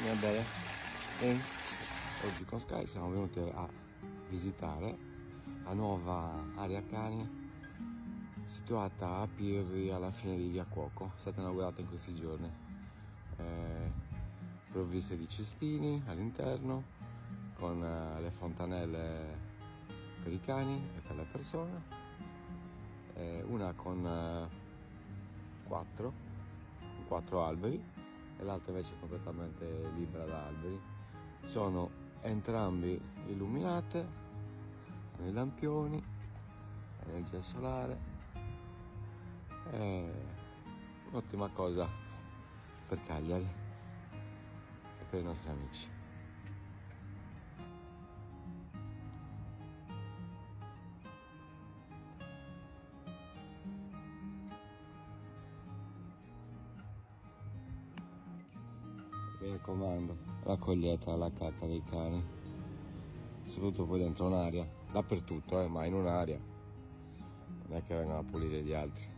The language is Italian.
Vieni a bere. Vieni. Oggi con Sky siamo venuti a visitare la nuova area cani situata a Pirri alla fine di Via Cuoco. È stata inaugurata in questi giorni. Provviste di cestini all'interno, con le fontanelle per i cani e per le persone, una con quattro alberi e l'altra invece completamente libera da alberi. Sono entrambi illuminate, hanno i lampioni, energia solare, è un'ottima cosa per Cagliari e per i nostri amici. Mi raccomando, raccogliete la cacca dei cani, soprattutto poi dentro un'area, dappertutto, ma in un'area, non è che vengono a pulire gli altri.